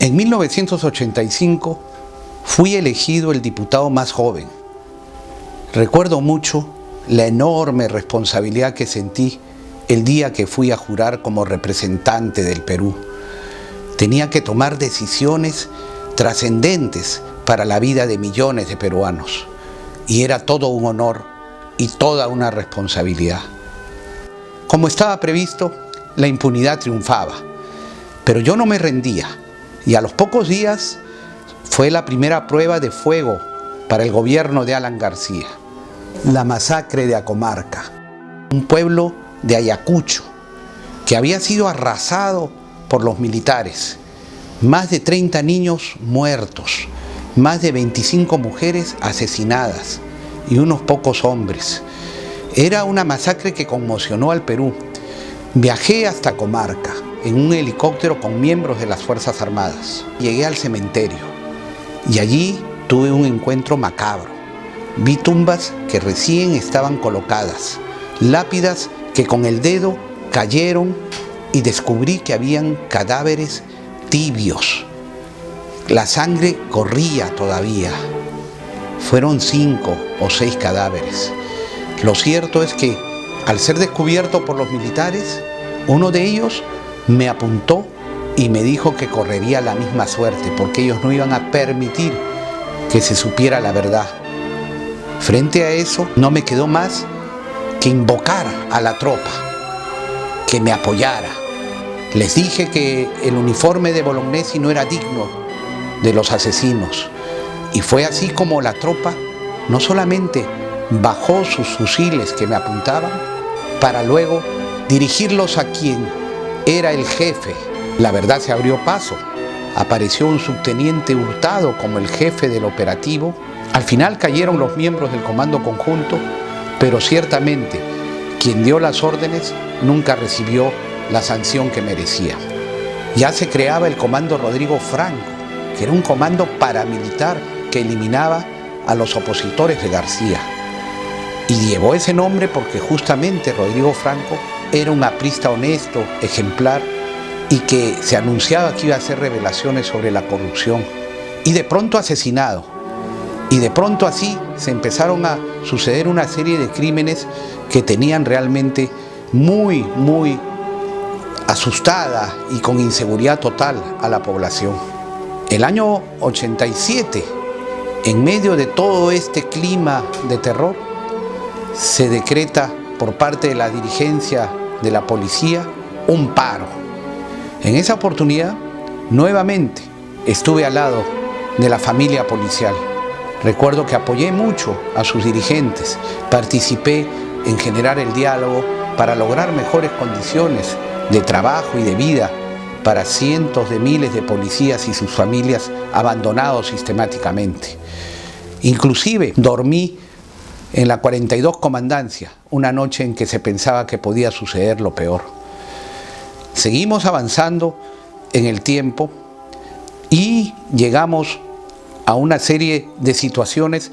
En 1985 fui elegido el diputado más joven. Recuerdo mucho la enorme responsabilidad que sentí el día que fui a jurar como representante del Perú. Tenía que tomar decisiones trascendentes para la vida de millones de peruanos. Y era todo un honor y toda una responsabilidad. Como estaba previsto, la impunidad triunfaba. Pero yo no me rendía. Y a los pocos días fue la primera prueba de fuego para el gobierno de Alan García. La masacre de Acomarca, un pueblo de Ayacucho que había sido arrasado por los militares. Más de 30 niños muertos, más de 25 mujeres asesinadas y unos pocos hombres. Era una masacre que conmocionó al Perú. Viajé hasta Acomarca en un helicóptero con miembros de las Fuerzas Armadas. Llegué al cementerio y allí tuve un encuentro macabro. Vi tumbas que recién estaban colocadas, lápidas que con el dedo cayeron y descubrí que habían cadáveres tibios. La sangre corría todavía. Fueron 5 o 6 cadáveres. Lo cierto es que al ser descubierto por los militares, uno de ellos me apuntó y me dijo que correría la misma suerte porque ellos no iban a permitir que se supiera la verdad. Frente a eso, no me quedó más que invocar a la tropa, que me apoyara. Les dije que el uniforme de Bolognesi no era digno de los asesinos. Y fue así como la tropa no solamente bajó sus fusiles que me apuntaban, para luego dirigirlos a quien era el jefe. La verdad se abrió paso. Apareció un subteniente Hurtado como el jefe del operativo. Al final cayeron los miembros del comando conjunto, pero ciertamente quien dio las órdenes nunca recibió la sanción que merecía. Ya se creaba el comando Rodrigo Franco, que era un comando paramilitar que eliminaba a los opositores de García. Y llevó ese nombre porque justamente Rodrigo Franco era un aprista honesto, ejemplar, y que se anunciaba que iba a hacer revelaciones sobre la corrupción. Y de pronto asesinado. Y de pronto así se empezaron a suceder una serie de crímenes que tenían realmente muy asustada y con inseguridad total a la población. El año 87, en medio de todo este clima de terror, se decreta por parte de la dirigencia de la policía un paro. En esa oportunidad, nuevamente, estuve al lado de la familia policial. Recuerdo que apoyé mucho a sus dirigentes, participé en generar el diálogo para lograr mejores condiciones de trabajo y de vida para cientos de miles de policías y sus familias abandonados sistemáticamente. Inclusive dormí en la 42 Comandancia, una noche en que se pensaba que podía suceder lo peor. Seguimos avanzando en el tiempo y llegamos a una serie de situaciones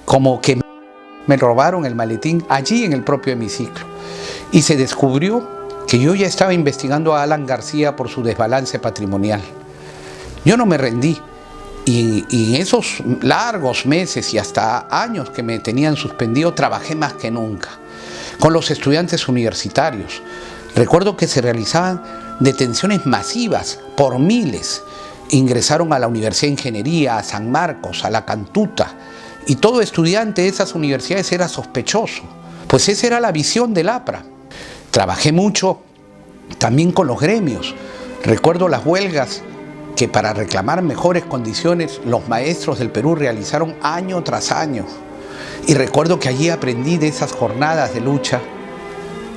como que me robaron el maletín allí en el propio hemiciclo y se descubrió que yo ya estaba investigando a Alan García por su desbalance patrimonial. Yo no me rendí y en esos largos meses y hasta años que me tenían suspendido trabajé más que nunca con los estudiantes universitarios. Recuerdo que se realizaban detenciones masivas por miles. Ingresaron a la Universidad de Ingeniería, a San Marcos, a la Cantuta, y todo estudiante de esas universidades era sospechoso, pues esa era la visión del APRA. Trabajé mucho también con los gremios. Recuerdo las huelgas que para reclamar mejores condiciones los maestros del Perú realizaron año tras año. Y recuerdo que allí aprendí de esas jornadas de lucha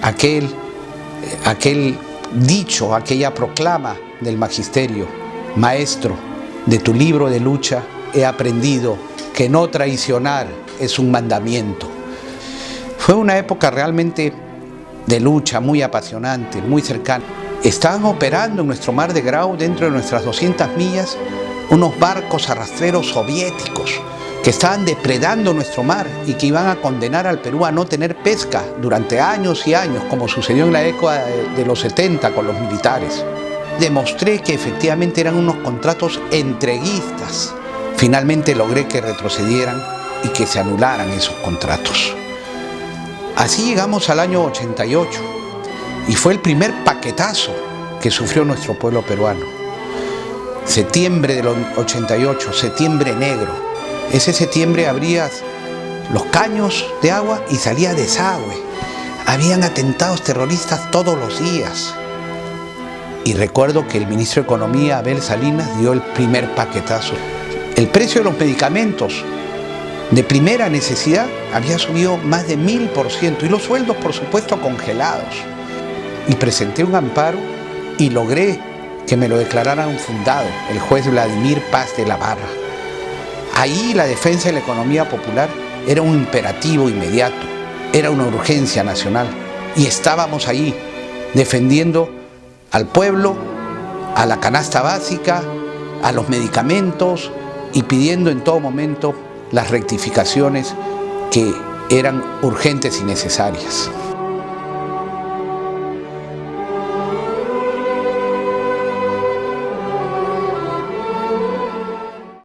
aquel dicho, aquella proclama del magisterio: maestro, de tu libro de lucha he aprendido que no traicionar es un mandamiento. Fue una época realmente de lucha muy apasionante, muy cercana. Estaban operando en nuestro mar de Grau, dentro de nuestras 200 millas, unos barcos arrastreros soviéticos que estaban depredando nuestro mar y que iban a condenar al Perú a no tener pesca durante años y años, como sucedió en la década de los 70 con los militares. demostré que efectivamente eran unos contratos entreguistas. Finalmente logré que retrocedieran y que se anularan esos contratos. Así llegamos al año 88 y fue el primer paquetazo que sufrió nuestro pueblo peruano. Septiembre del 88, septiembre negro. Ese septiembre abrías los caños de agua y salía desagüe. Habían atentados terroristas todos los días. Y recuerdo que el ministro de Economía, Abel Salinas, dio el primer paquetazo. El precio de los medicamentos de primera necesidad había subido más de 1000% y los sueldos, por supuesto, congelados. Y presenté un amparo y logré que me lo declararan fundado el juez Vladimir Paz de la Barra. Ahí la defensa de la economía popular era un imperativo inmediato, era una urgencia nacional y estábamos ahí defendiendo al pueblo, a la canasta básica, a los medicamentos y pidiendo en todo momento las rectificaciones que eran urgentes y necesarias.